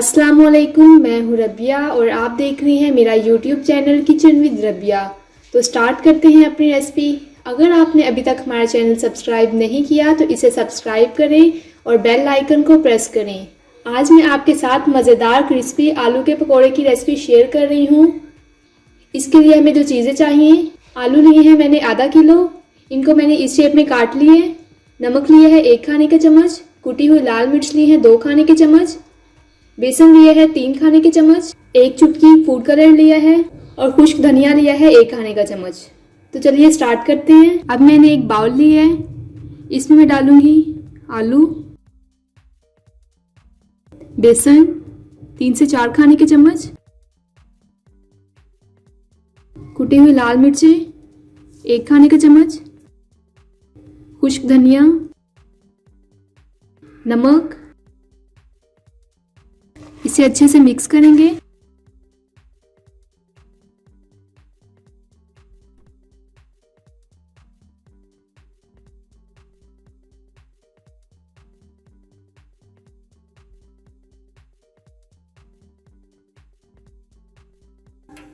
अस्सलामुअलैकुम, मैं हूँ रबिया और आप देख रही हैं मेरा YouTube channel kitchen with Rabia. तो स्टार्ट करते हैं अपनी रेसिपी। अगर आपने अभी तक हमारा चैनल सब्सक्राइब नहीं किया तो इसे सब्सक्राइब करें और बेल आइकन को प्रेस करें। आज मैं आपके साथ मज़ेदार क्रिस्पी आलू के पकौड़े की रेसिपी शेयर कर रही हूँ। इसके लिए हमें जो चीज़ें चाहिए, आलू लिए हैं मैंने आधा किलो, इनको मैंने इस शेप में काट लिए। नमक लिया है 1 खाने का चम्मच, कुटी हुई लाल मिर्च ली है 2 खाने के चम्मच, बेसन लिया है 3 खाने के चम्मच, 1 चुटकी फूड कलर लिया है और खुश्क धनिया लिया है 1 खाने का चम्मच। तो चलिए स्टार्ट करते हैं। अब मैंने एक बाउल लिया है, इसमें मैं डालूंगी आलू, बेसन 3 से 4 खाने के चम्मच, कुटी हुई लाल मिर्चें 1 खाने का चम्मच, खुश्क धनिया, नमक। इसे अच्छे से मिक्स करेंगे।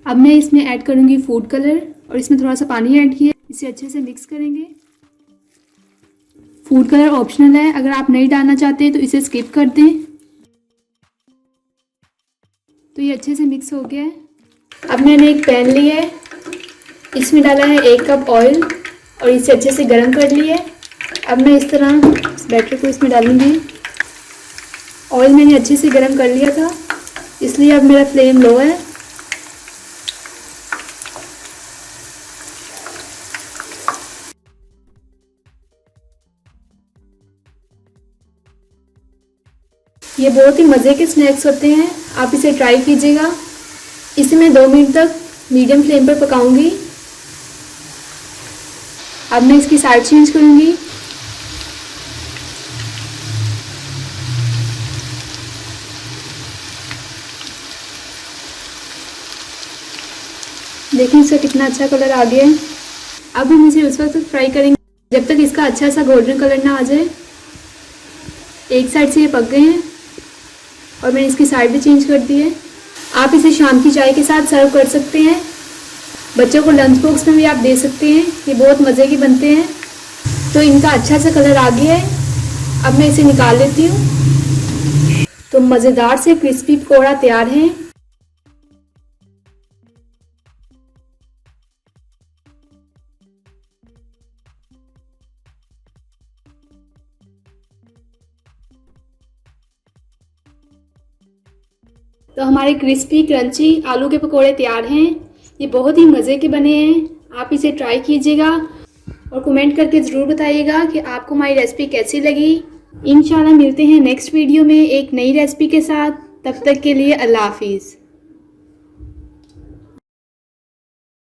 अब मैं इसमें ऐड करूंगी फूड कलर और इसमें थोड़ा सा पानी ऐड किया, इसे अच्छे से मिक्स करेंगे। फूड कलर ऑप्शनल है, अगर आप नहीं डालना चाहते तो इसे स्किप कर दें। तो ये अच्छे से मिक्स हो गया है। अब मैंने एक पैन लिया है, इसमें डाला है 1 कप ऑयल और इसे अच्छे से गर्म कर लिया है। अब मैं इस तरह इस बैटर को इसमें डालूंगी। ऑयल मैंने अच्छे से गर्म कर लिया था, इसलिए अब मेरा फ्लेम लो है। ये बहुत ही मज़े के स्नैक्स होते हैं, आप इसे ट्राई कीजिएगा। इसे मैं 2 मिनट तक मीडियम फ्लेम पर पकाऊंगी। अब मैं इसकी साइड चेंज करूंगी। देखिए इसका कितना अच्छा कलर आ गया है। अब हम इसे उस वक्त तक फ्राई करेंगे जब तक इसका अच्छा सा गोल्डन कलर ना आ जाए। एक साइड से ये पक गए हैं और मैंने इसकी साइड भी चेंज कर दी है। आप इसे शाम की चाय के साथ सर्व कर सकते हैं। बच्चों को लंच बॉक्स में भी आप दे सकते हैं, ये बहुत मज़े के बनते हैं। तो इनका अच्छा सा कलर आ गया है। अब मैं इसे निकाल लेती हूँ। तो मज़ेदार से क्रिस्पी पकौड़ा तैयार है। तो हमारे क्रिस्पी क्रंची आलू के पकोड़े तैयार हैं। ये बहुत ही मज़े के बने हैं। आप इसे ट्राई कीजिएगा और कमेंट करके ज़रूर बताइएगा कि आपको हमारी रेसिपी कैसी लगी। इंशाल्लाह मिलते हैं नेक्स्ट वीडियो में एक नई रेसिपी के साथ। तब तक के लिए अल्लाह हाफिज़।